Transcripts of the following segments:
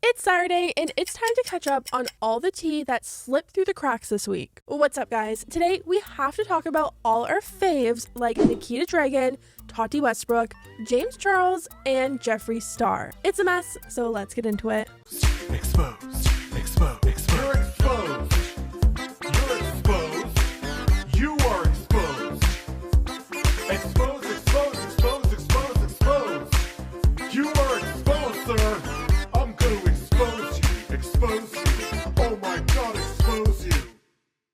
It's Saturday and it's time to catch up on all the tea that slipped through the cracks this week. What's up, guys? Today we have to talk about all our faves like Nikita Dragon, Tati Westbrook, James Charles, and Jeffree Star. It's a mess, so let's get into it. Exposed. You're exposed. You're exposed. You are exposed. Exposed. You are exposed, sir. I'm going to expose you. Expose you. Oh my God, expose you.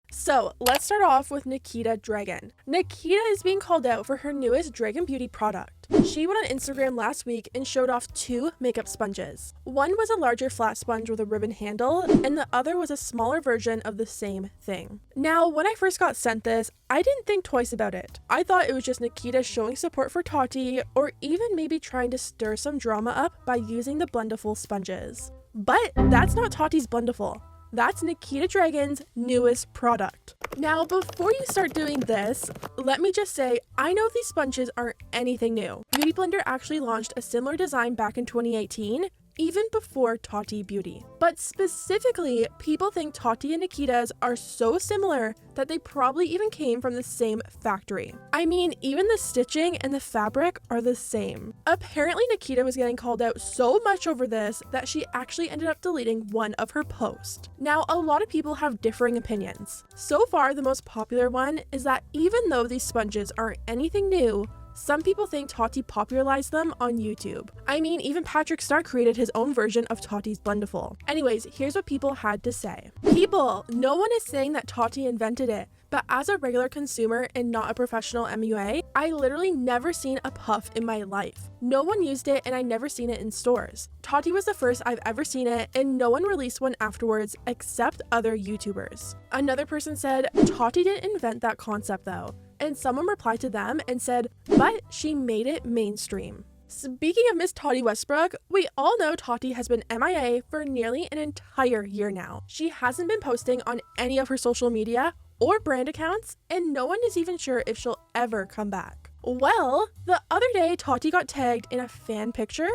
So let's start off with Nikita Dragon. Nikita is being called out for her newest Dragun Beauty product. She went on Instagram last week and showed off two makeup sponges. One was a larger flat sponge with a ribbon handle, and the other was a smaller version of the same thing. Now, when I first got sent this, I didn't think twice about it. I thought it was just Nikita showing support for Tati, or even maybe trying to stir some drama up by using the Blendiful sponges. But that's not Tati's Blendiful. That's Nikita Dragon's newest product. Now, before you start doing this, let me just say, I know these sponges aren't anything new. Beauty Blender actually launched a similar design back in 2018, even before Tati Beauty. But specifically, people think Tati and Nikita's are so similar that they probably even came from the same factory. I mean, even the stitching and the fabric are the same. Apparently, Nikita was getting called out so much over this that she actually ended up deleting one of her posts. Now, a lot of people have differing opinions. So far, the most popular one is that even though these sponges aren't anything new, some people think Tati popularized them on YouTube. I mean, even Jeffree Star created his own version of Tati's Blendiful. Anyways, here's what people had to say. People, no one is saying that Tati invented it, but as a regular consumer and not a professional MUA, I literally never seen a puff in my life. No one used it and I never seen it in stores. Tati was the first I've ever seen it and no one released one afterwards except other YouTubers. Another person said, Tati didn't invent that concept though. And someone replied to them and said, but she made it mainstream. Speaking of Miss Tati Westbrook, we all know Tati has been MIA for nearly an entire year now. She hasn't been posting on any of her social media or brand accounts, and no one is even sure if she'll ever come back. Well, the other day Tati got tagged in a fan picture,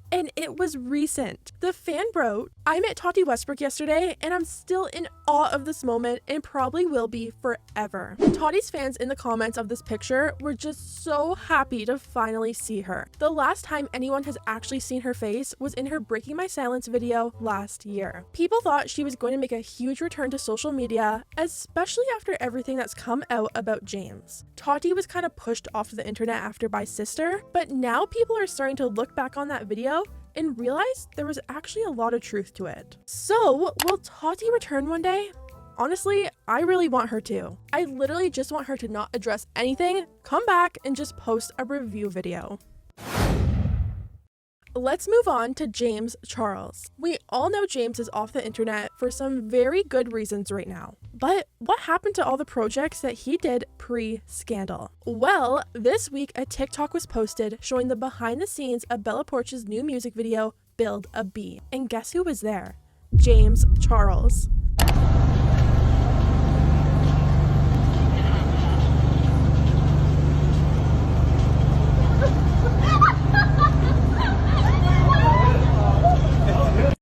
and it was recent. The fan wrote, I met Tati Westbrook yesterday and I'm still in awe of this moment and probably will be forever. Tati's fans in the comments of this picture were just so happy to finally see her. The last time anyone has actually seen her face was in her Breaking My Silence video last year. People thought she was going to make a huge return to social media, especially after everything that's come out about James. Tati was kind of pushed off the internet after by Sister, but now people are starting to look back on that video and realized there was actually a lot of truth to it. So, will Tati return one day? Honestly, I really want her to. I literally just want her to not address anything, come back, and just post a review video. Let's move on to James Charles. We all know James is off the internet for some very good reasons right now. But what happened to all the projects that he did pre-scandal? Well, this week a TikTok was posted showing the behind the scenes of Bella Poarch's new music video, Build a Bee. And guess who was there? James Charles.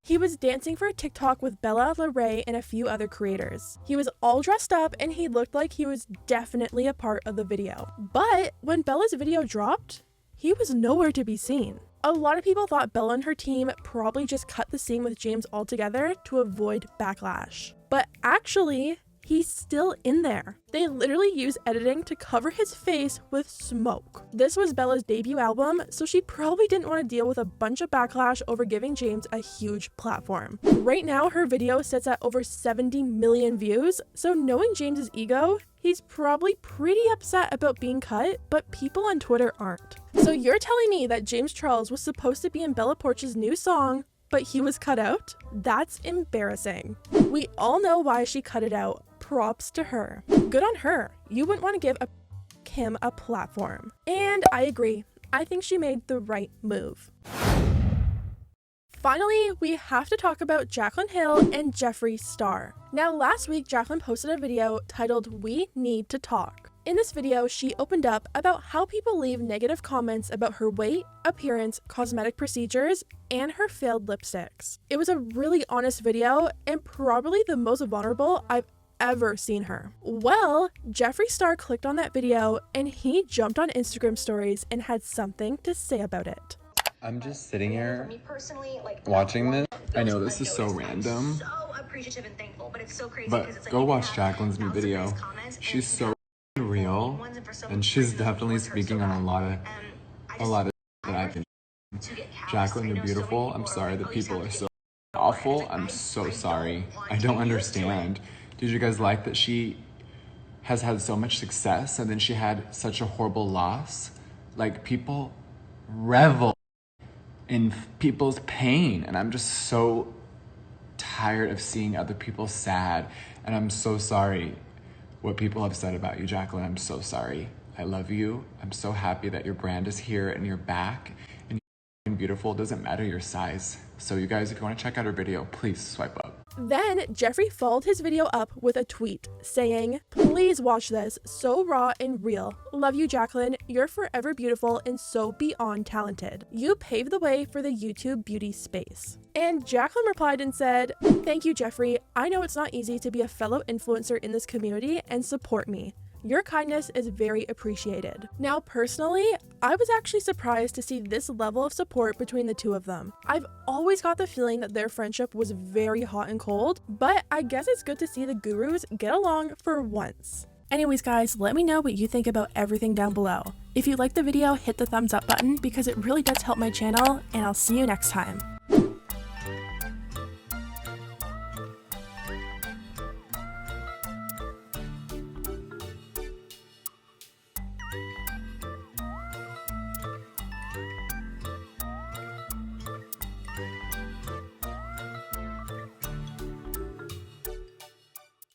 He was dancing for a TikTok with Bella, and a few other creators. He was all dressed up and he looked like he was definitely a part of the video. But when Bella's video dropped, he was nowhere to be seen. A lot of people thought Bella and her team probably just cut the scene with James altogether to avoid backlash. But actually, he's still in there. They literally use editing to cover his face with smoke. This was Bella's debut album, so she probably didn't want to deal with a bunch of backlash over giving James a huge platform. Right now, her video sits at over 70 million views, so knowing James's ego, he's probably pretty upset about being cut, but people on Twitter aren't. So you're telling me that James Charles was supposed to be in Bella Poarch's new song, but he was cut out? That's embarrassing. We all know why she cut it out. Props to her. Good on her. You wouldn't want to give him a platform. And I agree. I think she made the right move. Finally, we have to talk about Jaclyn Hill and Jeffree Star. Now, last week, Jaclyn posted a video titled We Need to Talk. In this video, she opened up about how people leave negative comments about her weight, appearance, cosmetic procedures, and her failed lipsticks. It was a really honest video and probably the most vulnerable I've ever seen her. Well, Jeffree Star clicked on that video and he jumped on Instagram stories and had something to say about it. I'm just sitting here watching this. I know this is so random, but go watch Jaclyn's new video. She's so real, and she's definitely speaking on a lot of that I've been. Jaclyn, you're beautiful. I'm sorry that people are so awful. I'm so sorry. I don't understand. Did you guys like that she has had so much success and then she had such a horrible loss? Like, people revel in people's pain, and I'm just so tired of seeing other people sad, and I'm so sorry what people have said about you, Jaclyn. I'm so sorry. I love you. I'm so happy that your brand is here and you're back and you're beautiful. It doesn't matter your size. So you guys, if you want to check out her video, please swipe up. Then Jeffree followed his video up with a tweet saying, "Please watch this, so raw and real. Love you, Jaclyn. You're forever beautiful and so beyond talented. You paved the way for the YouTube beauty space." And Jaclyn replied and said, "Thank you, Jeffree. I know it's not easy to be a fellow influencer in this community and support me. Your kindness is very appreciated." Now, personally, I was actually surprised to see this level of support between the two of them. I've always got the feeling that their friendship was very hot and cold, but I guess it's good to see the gurus get along for once. Anyways, guys, let me know what you think about everything down below. If you liked the video, hit the thumbs up button because it really does help my channel, and I'll see you next time.